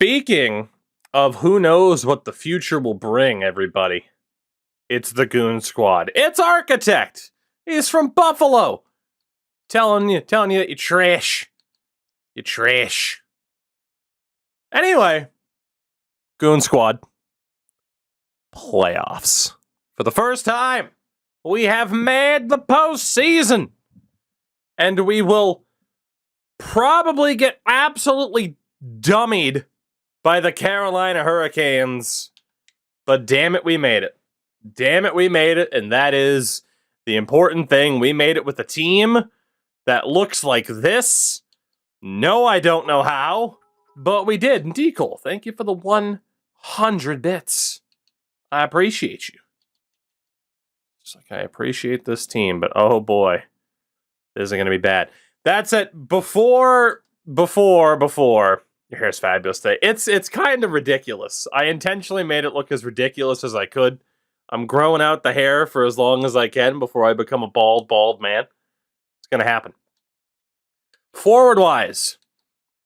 Speaking of who knows what the future will bring, everybody, it's the Goon Squad. It's Architect. He's from Buffalo. Telling you that you're trash. You're trash. Anyway, Goon Squad playoffs. For the first time, we have made the postseason. And we will probably get absolutely dummied by the Carolina Hurricanes. But damn it, we made it. Damn it, we made it. And that is the important thing. We made it with a team that looks like this. No, I don't know how, but we did. And Decol, thank you for the 100 bits. I appreciate you. Just like I appreciate this team, but oh boy, this is going to be bad. That's it. Before your hair's fabulous today. It's kind of ridiculous. I intentionally made it look as ridiculous as I could. I'm growing out the hair for as long as I can before I become a bald man. It's going to happen. Forward-wise,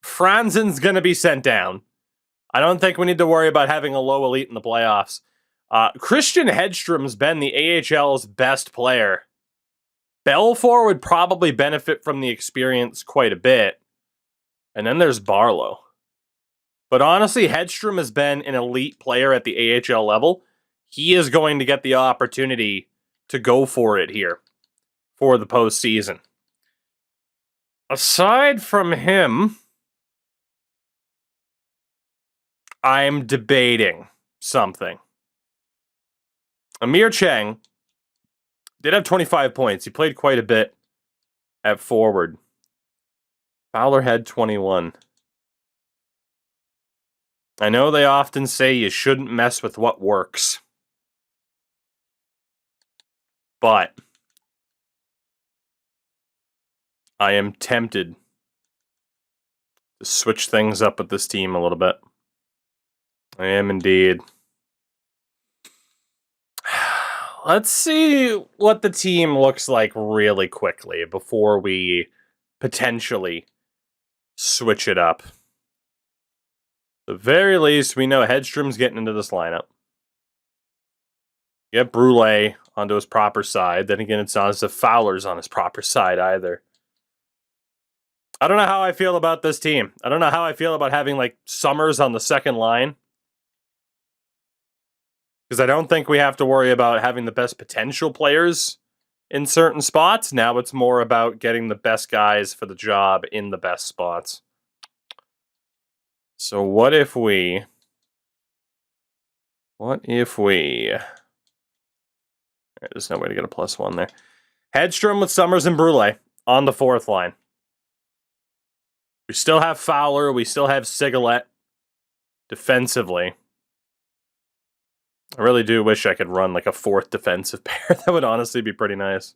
Franzen's going to be sent down. I don't think we need to worry about having a low elite in the playoffs. Christian Hedstrom's been the AHL's best player. Belfour would probably benefit from the experience quite a bit. And then there's Barlow. But honestly, Hedstrom has been an elite player at the AHL level. He is going to get the opportunity to go for it here for the postseason. Aside from him, I'm debating something. Amir Chang did have 25 points. He played quite a bit at forward. Fowler had 21. I know they often say you shouldn't mess with what works. But I am tempted to switch things up with this team a little bit. I am indeed. Let's see what the team looks like really quickly before we potentially switch it up. At the very least, we know Hedstrom's getting into this lineup. Get Brule onto his proper side. Then again, it's not as if Fowler's on his proper side either. I don't know how I feel about this team. I don't know how I feel about having, like, Summers on the second line. Because I don't think we have to worry about having the best potential players in certain spots. Now it's more about getting the best guys for the job in the best spots. So what if we... There's no way to get a +1 there. Hedstrom with Summers and Brule on the fourth line. We still have Fowler. We still have Sigalet defensively. I really do wish I could run like a fourth defensive pair. That would honestly be pretty nice.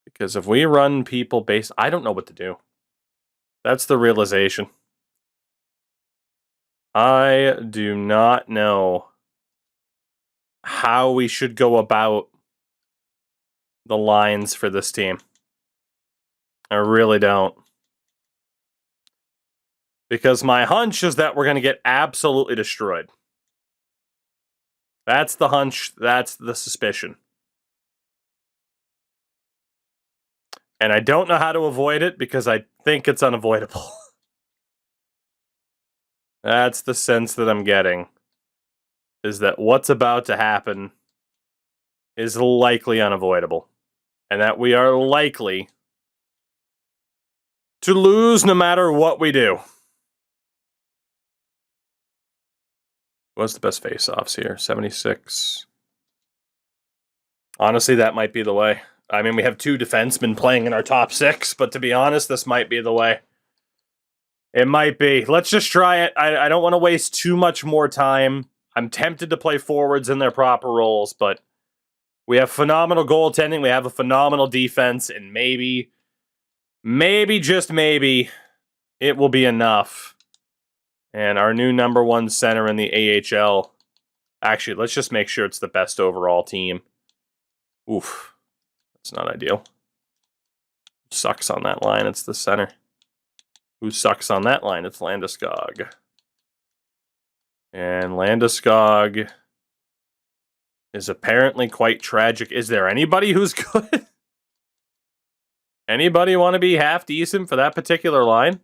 Because if we run people based... I don't know what to do. That's the realization. I do not know how we should go about the lines for this team. I really don't. Because my hunch is that we're going to get absolutely destroyed. That's the hunch. That's the suspicion. And I don't know how to avoid it because I think it's unavoidable. That's the sense that I'm getting. Is that what's about to happen is likely unavoidable. And that we are likely to lose no matter what we do. What's the best face-offs here? 76. Honestly, that might be the way. I mean, we have two defensemen playing in our top six, but to be honest, this might be the way. It might be. Let's just try it. I don't want to waste too much more time. I'm tempted to play forwards in their proper roles, but we have phenomenal goaltending. We have a phenomenal defense, and maybe, just maybe, it will be enough. And our new #1 center in the AHL. Actually, let's just make sure it's the best overall team. Oof. That's not ideal. Sucks on that line. It's the center. Who sucks on that line? It's Landeskog. And Landeskog is apparently quite tragic. Is there anybody who's good? Anybody want to be half decent for that particular line?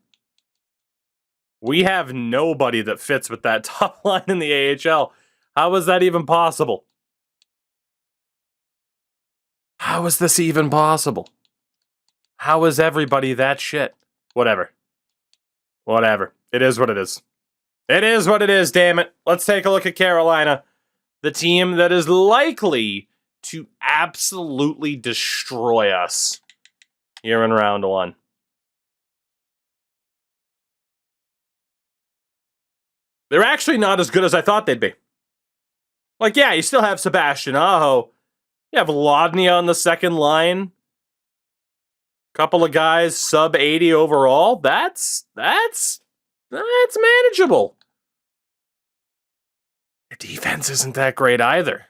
We have nobody that fits with that top line in the AHL. How is that even possible? How is this even possible? How is everybody that shit? Whatever. It is what it is. It is what it is, damn it. Let's take a look at Carolina. The team that is likely to absolutely destroy us here in round one. They're actually not as good as I thought they'd be. Like, yeah, you still have Sebastian Aho. You have Lodny on the second line. Couple of guys sub 80 overall. That's manageable. Their defense isn't that great either.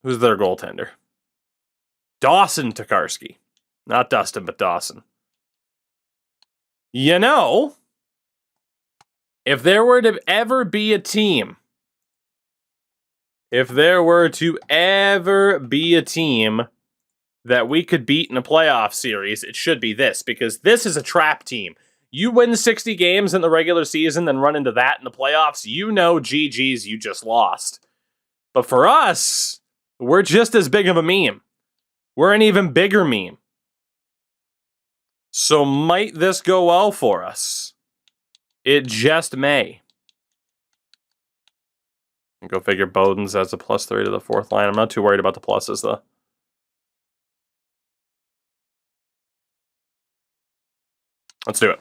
Who's their goaltender? Dawson Tokarski. Not Dustin, but Dawson. You know, if there were to ever be a team, that we could beat in a playoff series, it should be this, because this is a trap team. You win 60 games in the regular season, then run into that in the playoffs, you know GG's, you just lost. But for us, we're just as big of a meme. We're an even bigger meme. So might this go well for us? It just may. Go figure Bowden's as a +3 to the fourth line. I'm not too worried about the pluses, though. Let's do it.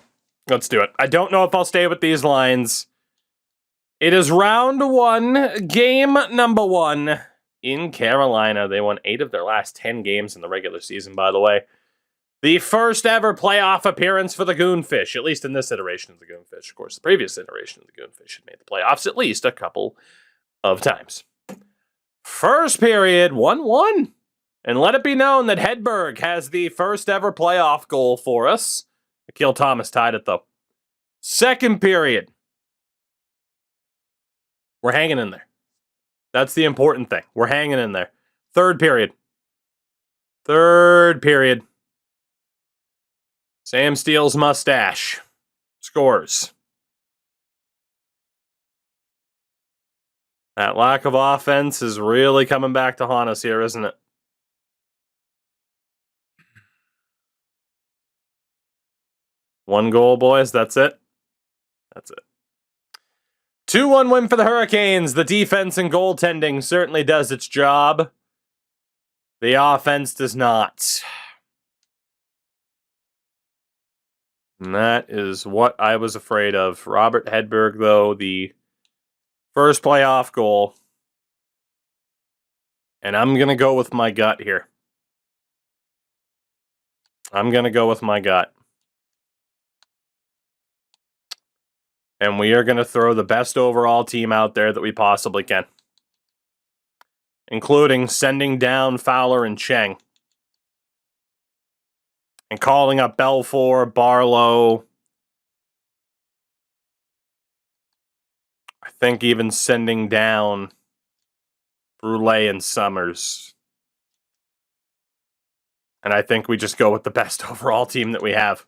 I don't know if I'll stay with these lines. It is round one, game number one in Carolina. They won 8 of their last 10 games in the regular season, by the way. The first ever playoff appearance for the Goonfish, at least in this iteration of the Goonfish. Of course, the previous iteration of the Goonfish had made the playoffs at least a couple of times. First period, 1-1. And let it be known that Hedberg has the first ever playoff goal for us. Akil Thomas tied it, though. Second period. We're hanging in there. That's the important thing. We're hanging in there. Third period. Sam Steele's mustache. Scores. That lack of offense is really coming back to haunt us here, isn't it? One goal, boys. That's it. 2-1 win for the Hurricanes. The defense and goaltending certainly does its job. The offense does not. And that is what I was afraid of. Robert Hedberg, though, the first playoff goal. And I'm going to go with my gut here. And we are going to throw the best overall team out there that we possibly can. Including sending down Fowler and Cheng. And calling up Belfour, Barlow. I think even sending down Brule and Summers. And I think we just go with the best overall team that we have.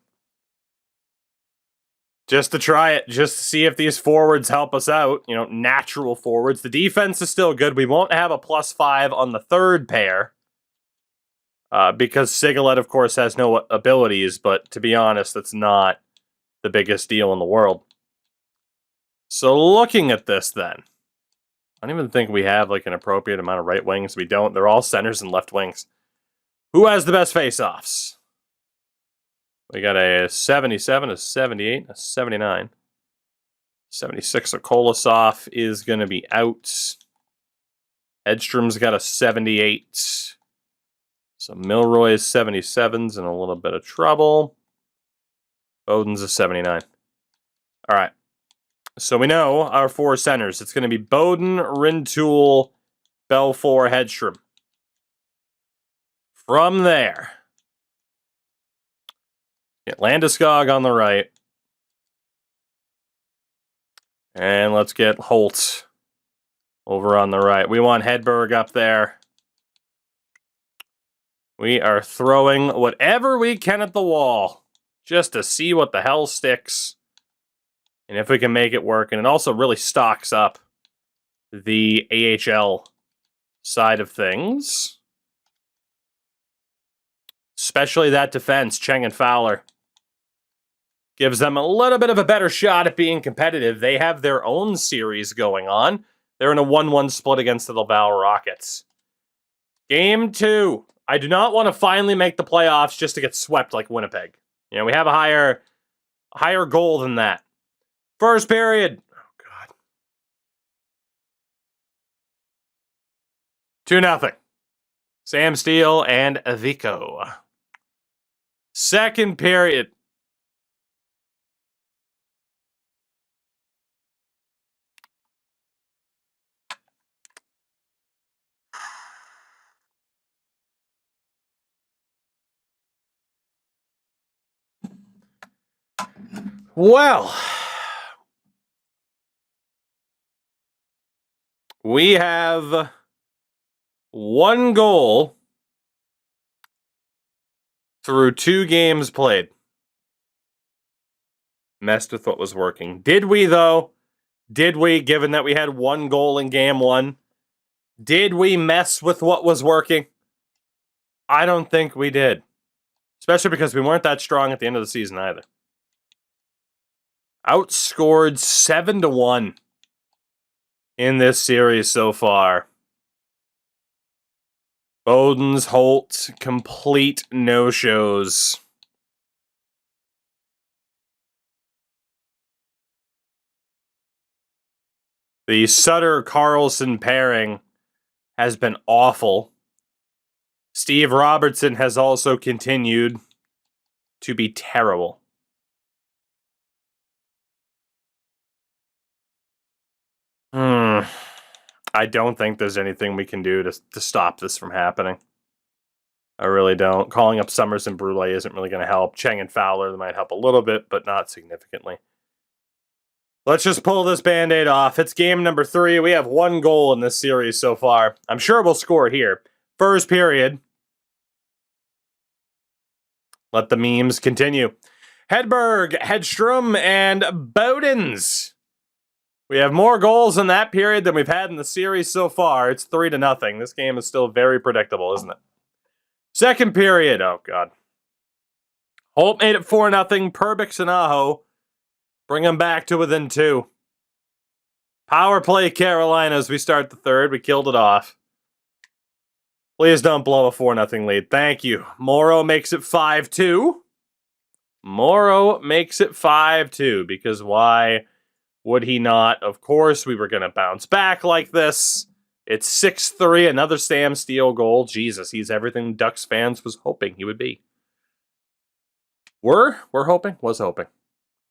Just to try it, just to see if these forwards help us out. You know, natural forwards. The defense is still good. We won't have a +5 on the third pair. Because Sigalet, of course, has no abilities. But to be honest, that's not the biggest deal in the world. So looking at this then. I don't even think we have like an appropriate amount of right wings. We don't. They're all centers and left wings. Who has the best face-offs? We got a 77, a 78, a 79. 76, so Kolosov is going to be out. Edstrom's got a 78. So Milroy's 77's in a little bit of trouble. Bowden's a 79. All right. So we know our 4 centers. It's going to be Bowden, Rintoul, Belfour, Hedstrom. From there, Get Landeskog on the right. And let's get Holt over on the right. We want Hedberg up there. We are throwing whatever we can at the wall just to see what the hell sticks and if we can make it work. And it also really stocks up the AHL side of things, especially that defense, Cheng and Fowler. Gives them a little bit of a better shot at being competitive. They have their own series going on. They're in a 1-1 split against the Laval Rockets. Game 2. I do not want to finally make the playoffs just to get swept like Winnipeg. You know, we have a higher goal than that. First period. Oh, God. 2-0. Sam Steele and Avico. Second period. Well, we have 1 goal through 2 games played. Messed with what was working. Did we, though? Did we, given that we had 1 goal in game 1? Did we mess with what was working? I don't think we did. Especially because we weren't that strong at the end of the season either. Outscored 7-1 in this series so far. Boden's, Holt, complete no-shows. The Sutter-Carlson pairing has been awful. Steve Robertson has also continued to be terrible. I don't think there's anything we can do to stop this from happening. I really don't. Calling up Summers and Brule isn't really going to help. Cheng and Fowler might help a little bit, but not significantly. Let's just pull this Band-Aid off. It's game number 3. We have 1 goal in this series so far. I'm sure we'll score here. First period. Let the memes continue. Hedberg, Hedstrom, and Bodens. We have more goals in that period than we've had in the series so far. It's 3-0. This game is still very predictable, isn't it? Second period. Oh, God. Holt made it 4-0. Perbix and Aho bring them back to within 2. Power play Carolina as we start the third. We killed it off. Please don't blow a 4-0 lead. Thank you. Morrow makes it 5-2. Morrow makes it 5-2 because why would he not? Of course, we were going to bounce back like this. It's 6-3, another Sam Steele goal. Jesus, he's everything Ducks fans was hoping he would be. We're hoping? Was hoping.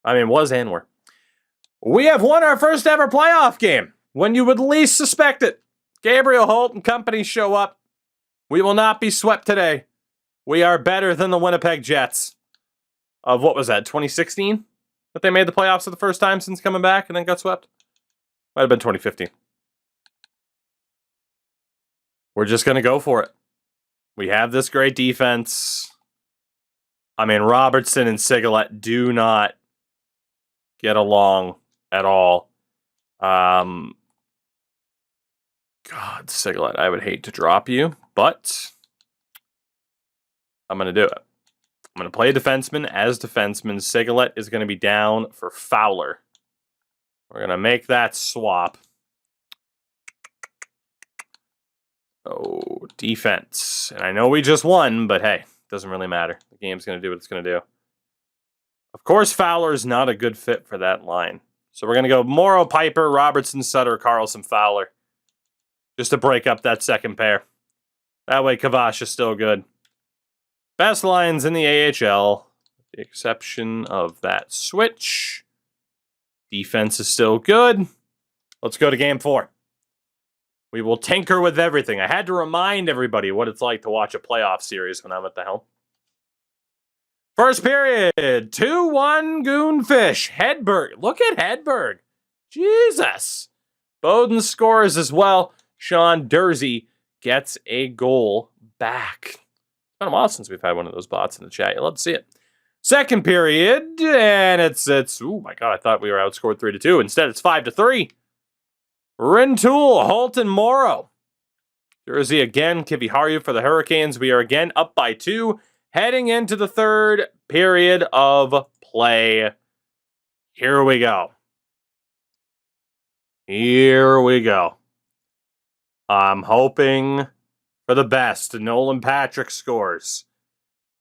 I mean, was and were. We have won our first ever playoff game when you would least suspect it. Gabriel Holt and company show up. We will not be swept today. We are better than the Winnipeg Jets of, what was that, 2016? That they made the playoffs for the first time since coming back and then got swept? Might have been 2015. We're just going to go for it. We have this great defense. I mean, Robertson and Sigalet do not get along at all. God, Sigalet, I would hate to drop you, but I'm going to do it. I'm going to play a defenseman as defenseman. Sigalet is going to be down for Fowler. We're going to make that swap. Oh, defense. And I know we just won, but hey, doesn't really matter. The game's going to do what it's going to do. Of course, Fowler is not a good fit for that line. So we're going to go Morrow, Piper, Robertson, Sutter, Carlson, Fowler. Just to break up that second pair. That way, Kavash is still good. Best lines in the AHL, with the exception of that switch. Defense is still good. Let's go to game 4. We will tinker with everything. I had to remind everybody what it's like to watch a playoff series when I'm at the helm. First period, 2-1 Goonfish. Hedberg. Look at Hedberg. Jesus. Bowden scores as well. Sean Dursey gets a goal back. It's been a while since we've had one of those bots in the chat. You'll love to see it. Second period, and it's oh my god, I thought we were outscored 3-2. Instead, it's 5-3. Rintoul, Holton, Morrow. Jersey again, Kiviharu for the Hurricanes. We are again up by 2, heading into the third period of play. Here we go. Here we go. I'm hoping for the best. Nolan Patrick scores.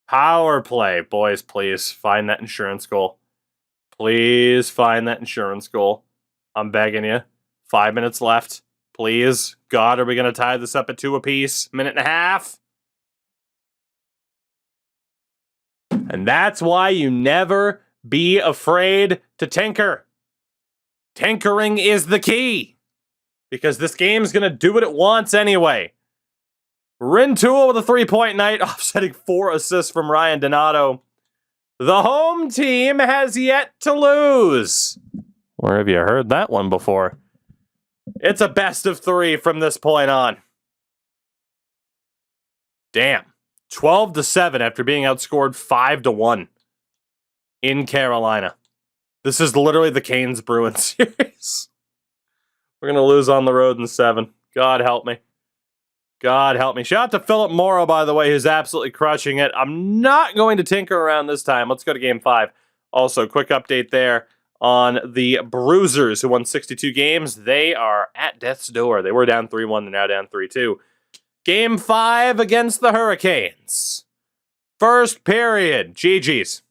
Power play. Boys, please find that insurance goal. Please find that insurance goal. I'm begging you. 5 minutes left. Please. God, are we going to tie this up at 2 apiece? Minute and a half? And that's why you never be afraid to tinker. Tinkering is the key. Because this game's going to do what it wants anyway. Rintoul with a 3-point night, offsetting 4 assists from Ryan Donato. The home team has yet to lose. Where have you heard that one before? It's a best of 3 from this point on. Damn. 12-7 after being outscored 5-1 in Carolina. This is literally the Canes Bruins series. We're going to lose on the road in 7. God help me. God help me. Shout out to Philip Morrow, by the way, who's absolutely crushing it. I'm not going to tinker around this time. Let's go to game 5. Also, quick update there on the Bruisers, who won 62 games. They are at death's door. They were down 3-1. They're now down 3-2. Game 5 against the Hurricanes. First period. GG's.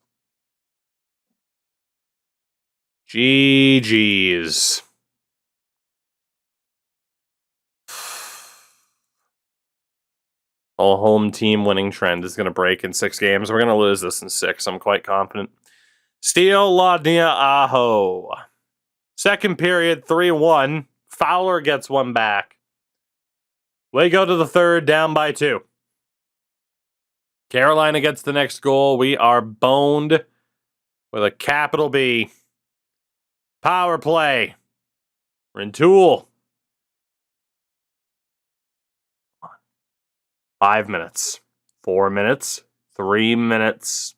GG's. All home team winning trend is going to break in 6 games. We're going to lose this in 6. I'm quite confident. Steele Laudnia Aho. Second period, 3-1. Fowler gets one back. We go to the third, down by 2. Carolina gets the next goal. We are boned with a capital B. Power play. Rintoul. 5 minutes. 4 minutes. 3 minutes.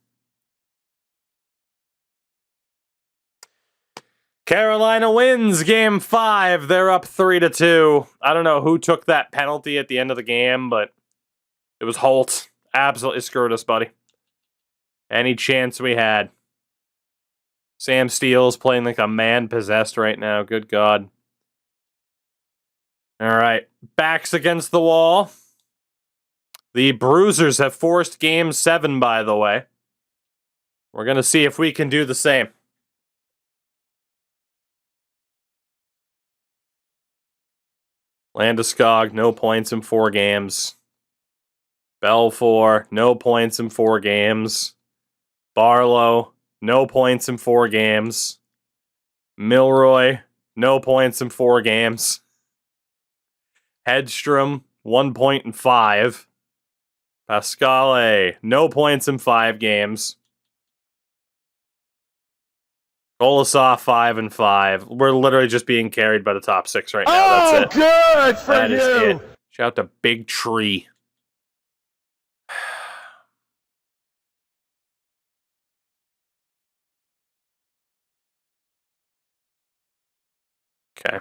Carolina wins game 5. They're up 3-2. I don't know who took that penalty at the end of the game, but it was Holt. Absolutely screwed us, buddy. Any chance we had. Sam Steele's playing like a man possessed right now. Good God. All right. Backs against the wall. The Bruisers have forced game 7, by the way. We're going to see if we can do the same. Landeskog, no points in 4 games. Belfour, no points in 4 games. Barlow, no points in 4 games. Milroy, no points in 4 games. Hedstrom, 1 point in 5. Pascale, no points in 5 games. Kolosov, 5 and 5. We're literally just being carried by the top 6 right now. That's it. Good for That you. is it. Shout out to Big Tree. Okay.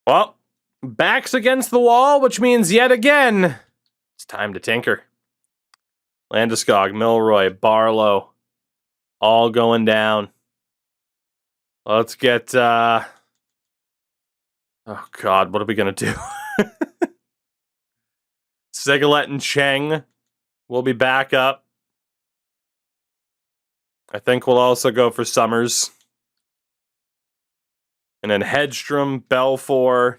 Well, backs against the wall, which means yet again, it's time to tinker. Landeskog, Milroy, Barlow, all going down. Let's get, oh God, what are we going to do? Sigalet and Cheng will be back up. I think we'll also go for Summers. And then Hedstrom, Belfour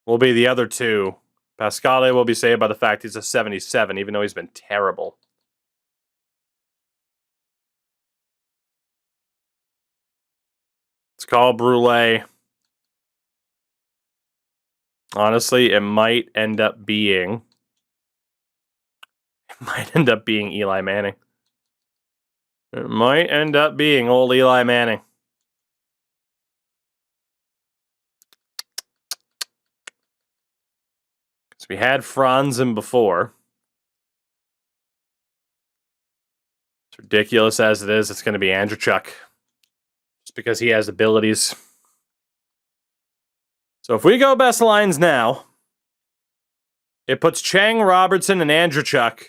will be the other 2. Pascale will be saved by the fact he's a 77, even though he's been terrible. Let's call Brule. Honestly, it might end up being Might end up being Eli Manning. It might end up being old Eli Manning. Because we had Franzen before. As ridiculous as it is, it's going to be Andreychuk. Just because he has abilities. So if we go best lines now, it puts Chang, Robertson, and Andreychuk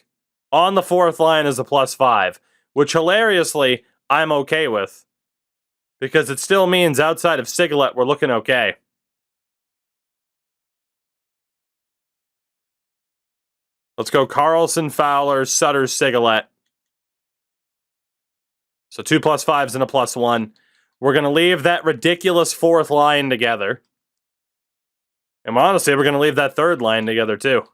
on the fourth line as a +5, which hilariously I'm okay with, because it still means outside of Sigalet we're looking okay. Let's go Carlson, Fowler, Sutter, Sigalet. So 2 +5s and a +1. We're going to leave that ridiculous fourth line together. And honestly, we're going to leave that third line together too.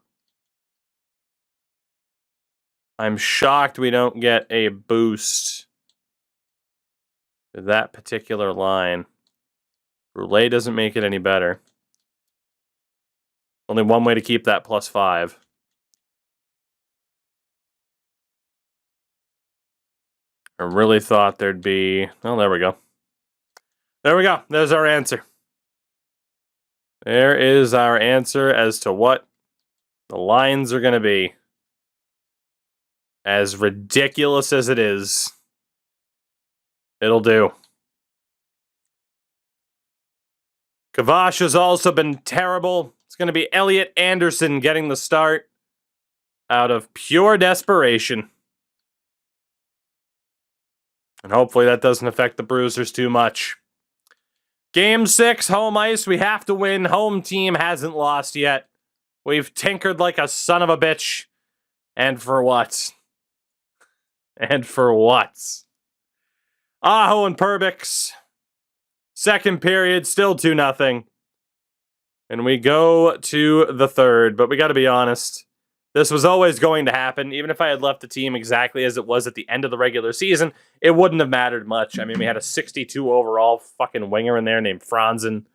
I'm shocked we don't get a boost to that particular line. Roulet doesn't make it any better. Only one way to keep that +5. I really thought there'd be... Oh, there we go. There we go. There's our answer. There is our answer as to what the lines are going to be. As ridiculous as it is, it'll do. Kavash has also been terrible. It's going to be Elliot Anderson getting the start out of pure desperation. And hopefully that doesn't affect the Bruisers too much. Game 6, home ice. We have to win. Home team hasn't lost yet. We've tinkered like a son of a bitch. And for what? And for what? Aho and Perbix. Second period, still 2-0. And we go to the third. But we got to be honest. This was always going to happen. Even if I had left the team exactly as it was at the end of the regular season, it wouldn't have mattered much. I mean, we had a 62 overall fucking winger in there named Franzen.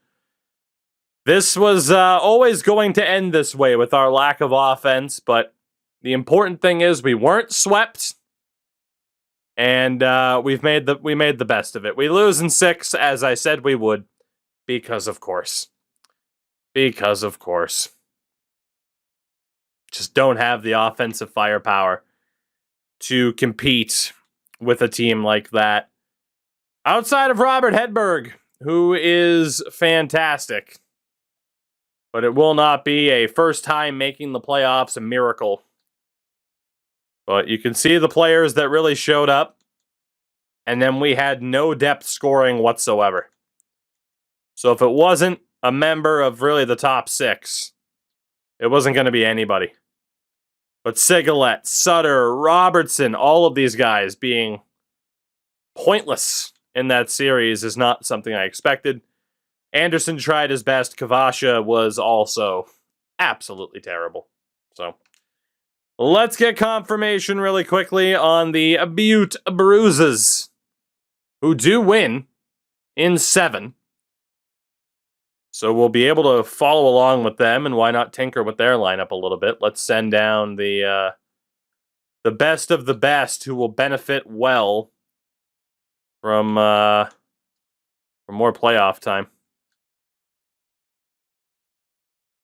This was always going to end this way with our lack of offense, but the important thing is we weren't swept, and we made the best of it. We lose in 6, as I said we would, because of course. Because of course. Just don't have the offensive firepower to compete with a team like that. Outside of Robert Hedberg, who is fantastic. But it will not be a first time making the playoffs a miracle. But you can see the players that really showed up. And then we had no depth scoring whatsoever. So if it wasn't a member of really the top 6, it wasn't going to be anybody. But Sigalet, Sutter, Robertson, all of these guys being pointless in that series is not something I expected. Anderson tried his best. Kavasha was also absolutely terrible. So let's get confirmation really quickly on the Butte Bruises, who do win in 7. So we'll be able to follow along with them, and why not tinker with their lineup a little bit? Let's send down the best of the best, who will benefit well from more playoff time.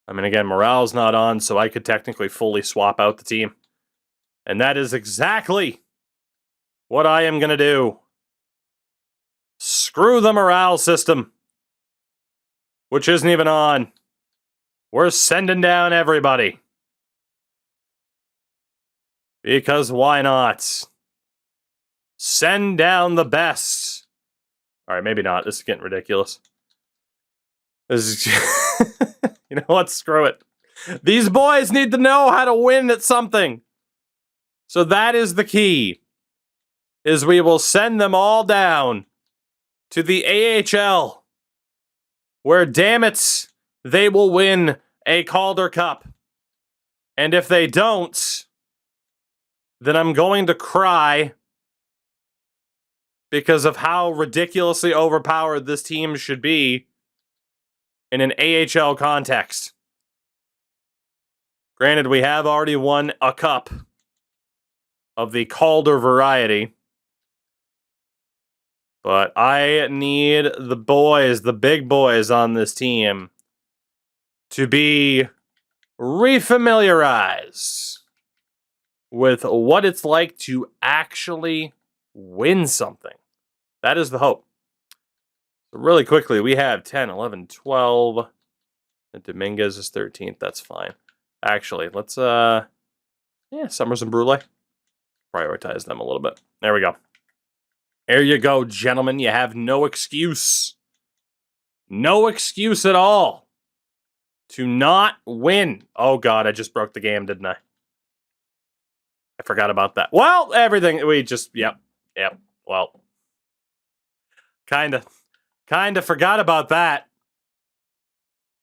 I mean, again, morale's not on, so I could technically fully swap out the team. And that is exactly what I am going to do. Screw the morale system, which isn't even on. We're sending down everybody. Because why not? Send down the best. All right, maybe not. This is getting ridiculous. This is... You know what? Screw it. These boys need to know how to win at something. So that is the key. Is we will send them all down to the AHL. Where, damn it, they will win a Calder Cup. And if they don't, then I'm going to cry because of how ridiculously overpowered this team should be in an AHL context. Granted, we have already won a cup of the Calder variety. But I need the boys, the big boys on this team, to be refamiliarized with what it's like to actually win something. That is the hope. So really quickly, we have 10, 11, 12. And Dominguez is 13th. That's fine. Actually, let's, Summers and Brule. Prioritize them a little bit. There we go. There you go, gentlemen. You have no excuse. No excuse at all to not win. Oh, God, I just broke the game, didn't I? I forgot about that. Well, everything, yep, well. Kinda forgot about that.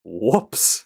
Whoops.